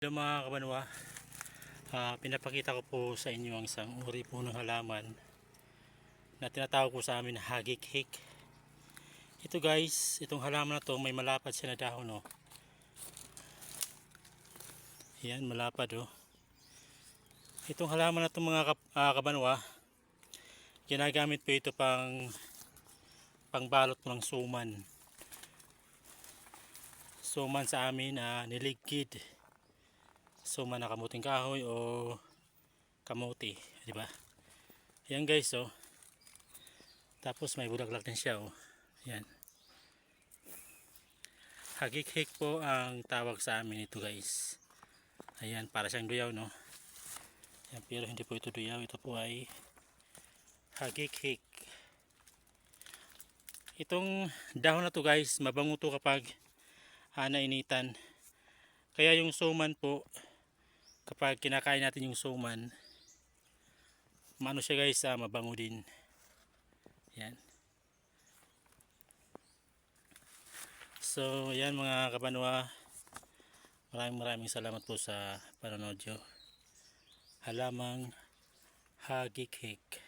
Hello mga kabanwa, pinapakita ko po sa inyo ang isang uri po ng halaman na tinatawag po sa amin na hagik-hik. Ito guys, itong halaman na to may malapad siya na dahon, oh. Yan, malapad, oh. Itong halaman na to mga kabanwa, ginagamit po ito pangbalot po ng suman. Suman sa amin niligkid. Suman na kamuting kahoy o kamuti, di ba? Yan guys, oh. Tapos may bulaklak din siya, oh. Yan. Hagik-hik po ang tawag sa amin ito guys. Ayan, para siyang duyaw, no? Yan, pero hindi po ito duyaw, ito po ay hagik-hik. Itong dahon na to guys, mabango to kapag nainitan. Kaya yung suman po, kapag kinakain natin yung suman, maano siya guys, mabango din. Yan. So, yan mga kabanwa, maraming salamat po sa panonood nyo. Halamang hagik-hik.